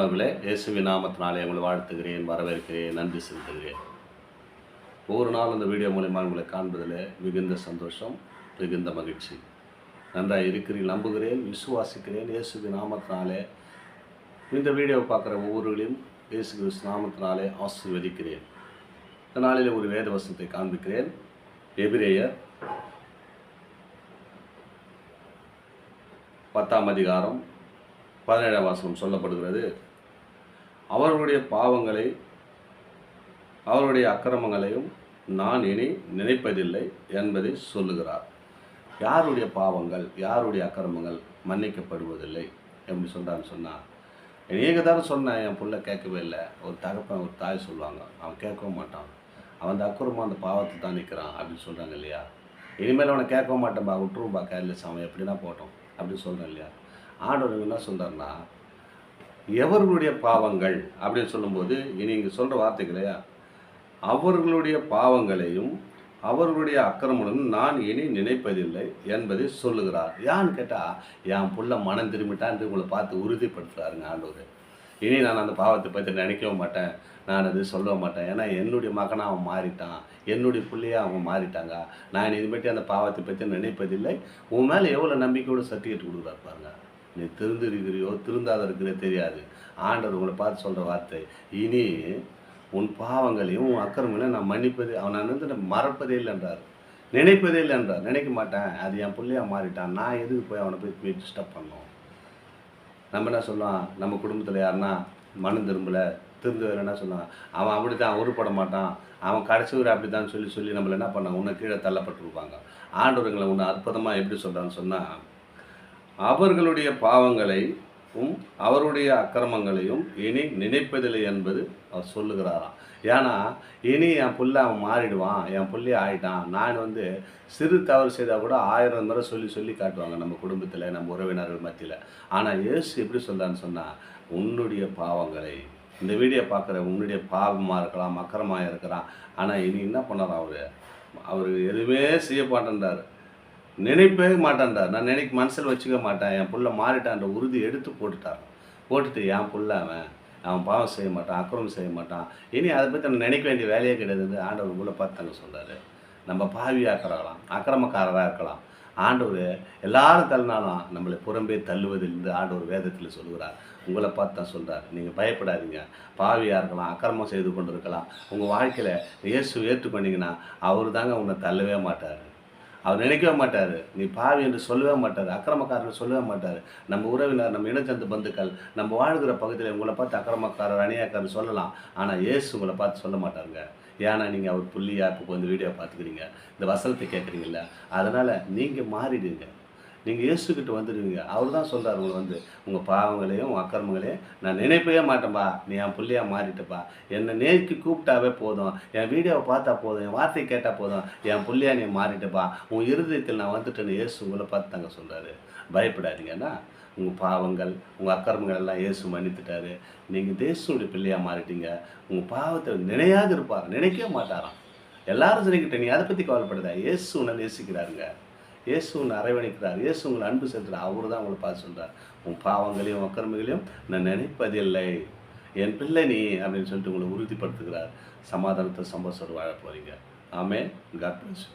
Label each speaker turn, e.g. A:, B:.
A: அவர்களே, இயேசுவின் நாமத்தினாலே உங்களை வாழ்த்துகிறேன், வரவேற்கிறேன், நன்றி செலுத்துகிறேன். ஒவ்வொரு நாள் இந்த வீடியோ மூலமாக உங்களை காண்பதில் மிகுந்த சந்தோஷம், மிகுந்த மகிழ்ச்சி. நன்றாக இருக்கிறீர்கள் நம்புகிறேன், விசுவாசிக்கிறேன். இயேசுவின் நாமத்தினாலே இந்த வீடியோவை பார்க்குற ஒவ்வொருவரையும் இயேசு கிறிஸ்து நாமத்தினாலே ஆசீர்வதிக்கிறேன். இந்த நாளில் ஒரு வேத வசனத்தை காண்பிக்கிறேன். எபிரேயர் 10ஆம் அதிகாரம் 17ஆம் வசனம் சொல்லப்படுகிறது. அவர்களுடைய பாவங்களை அவருடைய அக்கிரமங்களையும் நான் இனி நினைப்பதில்லை என்பதை சொல்லுகிறார். யாருடைய பாவங்கள் யாருடைய அக்கிரமங்கள் மன்னிக்கப்படுவதில்லை எப்படி சொல்கிறான்னு சொன்னால், நீங்கள் தானே சொன்னேன், என் பிள்ளை கேட்கவே இல்லை. ஒரு தகப்பன் ஒரு தாய் சொல்லுவாங்க, அவன் கேட்கவும் மாட்டான், அவன் அந்த அக்கிரமம் அந்த பாவத்தை தான் நிற்கிறான் அப்படின்னு சொல்கிறாங்க இல்லையா. இனிமேல் அவனை கேட்கவும் மாட்டேன்பா, விட்டுரும்பா, கேர்லெஸ், அவன் எப்படின்னா போட்டோம் அப்படின்னு சொல்கிறேன் இல்லையா. ஆண்டவர் என்ன சொல்கிறாருன்னா, எவர்களுடைய பாவங்கள் அப்படின்னு சொல்லும்போது இனி இங்கே சொல்கிற வார்த்தைகளையா, அவர்களுடைய பாவங்களையும் அவர்களுடைய அக்கிரமங்களையும் நான் இனி நினைப்பதில்லை என்பதை சொல்லுகிறார். யான்னு கேட்டால், என் புள்ள மனம் திரும்பிட்டான்னு உங்களை பார்த்து உறுதிப்படுத்துகிறாருங்க ஆண்டவர். இனி நான் அந்த பாவத்தை பற்றி நினைக்கவும் மாட்டேன், நான் அது சொல்லவும் மாட்டேன். ஏன்னா என்னுடைய மகனாக அவன் மாறிட்டான், என்னுடைய பிள்ளையாக அவங்க மாறிட்டாங்க. நான் இனிமேட்டு அந்த பாவத்தை பற்றி நினைப்பதில்லை. உன் மேலே எவ்வளோ நம்பிக்கையோடு சர்டிஃபிகேட் கொடுக்குறாரு பாருங்க. நீ திருந்திருக்கிறியோ திருந்தாத இருக்கிறே தெரியாது. ஆண்டவர் உங்களை பார்த்து சொல்கிற வார்த்தை, இனி உன் பாவங்களையும் உன் அக்கிரமங்களையும் நான் மன்னிப்பது, அவனை வந்து மறப்பதே இல்லைன்றார், நினைப்பதே இல்லைன்றார். நினைக்க மாட்டேன், அது என் பிள்ளையாக மாறிட்டான், நான் எதுக்கு போய் அவனை போய் டிஸ்டர்ப் பண்ணோம். நம்ம என்ன சொல்லுவான், நம்ம குடும்பத்தில் யாருன்னா மனம் திரும்பலை திருந்து என்ன சொல்லுவான், அவன் அப்படி தான் உருப்பட மாட்டான், அவன் கடைசி ஊர் அப்படி தான் சொல்லி நம்மளை என்ன பண்ணாங்க, உன்னை கீழே தள்ளப்பட்டிருப்பாங்க. ஆண்டவர்களை உன்னை அற்புதமாக எப்படி சொல்கிறான்னு சொன்னால், அவர்களுடைய பாவங்களையும் அவருடைய அக்கிரமங்களையும் இனி நினைப்பதில்லை என்பது அவர் சொல்லுகிறாராம். ஏன்னா இனி என் புள்ள அவன் மாறிடுவான், என் புள்ளே ஆகிட்டான். நான் வந்து சிறு தவறு செய்தால் கூட 1000 முறை சொல்லி காட்டுவாங்க நம்ம குடும்பத்தில், நம்ம உறவினர்கள் மத்தியில். ஆனால் இயேசு எப்படி சொல்கிறான்னு சொன்னால், உன்னுடைய பாவங்களை, இந்த வீடியோ பார்க்குற உன்னுடைய பாவமாக இருக்கலாம், அக்கிரமாக இருக்கிறான், ஆனால் இனி என்ன பண்ணார், அவர் எதுவுமே செய்ய மாட்டேன்றார், நினைப்பவே மாட்டான்டார். நான் மனசில் வச்சுக்க மாட்டேன், என் புள்ள மாறிட்டான்ற உறுதி எடுத்து போட்டுட்டு என் புள்ள அவன் பாவம் செய்ய மாட்டான், அக்கிரமம் செய்ய மாட்டான், இனி அதை பற்றி நம்ம நினைக்க வேண்டிய வேலையே கிடையாது. ஆண்டவர் உங்களை பார்த்தாங்க சொல்கிறாரு. நம்ம பாவியாக இருக்கலாம், அக்கிரமக்காரராக இருக்கலாம், ஆண்டவர் எல்லாரும் தள்ளினாலும் நம்மளை புறம்பே தள்ளுவதிலிருந்து ஆண்டவர் வேதத்தில் சொல்கிறார். உங்களை பார்த்து தான் சொல்கிறார், நீங்கள் பயப்படாதீங்க. பாவியாக இருக்கலாம், அக்கிரமம் செய்து கொண்டு இருக்கலாம், உங்கள் வாழ்க்கையில் இயேசு ஏற்றுக்கொண்டீங்கன்னா அவர் தாங்க உன்னை தள்ளவே மாட்டார். அவர் நினைக்கவே மாட்டார், நீ பாவி என்று சொல்லவே மாட்டார், அக்கிரமக்காரன் சொல்லவே மாட்டார். நம்ம உறவினர், நம்ம இனச்சந்து பந்துக்கள், நம்ம வாழ்கிற பகுதியில் உங்களை பார்த்து அக்கிரமக்காரர் அநியாயக்காரர் சொல்லலாம், ஆனால் இயேசு உங்களை பார்த்து சொல்ல மாட்டாருங்க. ஏன்னா நீங்கள் அவர் புள்ளியாக இப்போ வந்து வீடியோ பார்த்துக்கிறீங்க, இந்த வசனத்தை கேட்குறீங்கள, அதனால் நீங்கள் மாறிடுங்க, நீங்கள் இயேசுக்கிட்ட வந்துடுவீங்க. அவர் தான் சொல்கிறார், உங்களை வந்து உங்கள் பாவங்களையும் அக்கிரமங்களையும் நான் நினைப்பவே மாட்டேன்பா, நீ என் பிள்ளையாக மாறிட்டப்பா, என்னை நேருக்கு கூப்பிட்டாவே போதும், என் வீடியோவை பார்த்தா போதும், என் வார்த்தை கேட்டால் போதும், என் பிள்ளையாக நீ மாறிட்டப்பா, உன் இருதயத்தில் நான் வந்துட்டேன்னு இயேசு உங்களை பார்த்து தாங்க சொல்கிறாரு. பயப்படாதீங்கன்னா, உங்கள் பாவங்கள் உங்கள் அக்கிரமங்கள் எல்லாம் இயேசு மன்னித்துட்டாரு. நீங்கள் தேசனுடைய பிள்ளையாக மாறிட்டீங்க. உங்கள் பாவத்தை நினையாது இருப்பார், நினைக்கவே மாட்டாராம். எல்லாரும் சொல்லிக்கிட்டே நீ அதை பற்றி கவலைப்படுதா, இயேசு உன்னை நேசிக்கிறாருங்க, இயேசு உன்னை அரவணைக்கிறார், இயேசு உங்களை அன்பு செலுத்துகிறார். அவர் தான் உங்களை பார்த்து சொல்கிறார், உன் பாவங்களையும் அக்கிரமங்களையும் நான் நினைப்பதில்லை, என் பிள்ளை நீ அப்படின்னு சொல்லிட்டு உங்களை உறுதிப்படுத்துகிறார். சமாதானத்தை சந்தோஷத்தோடு வாழ போகிறீங்க. ஆமென். God bless you.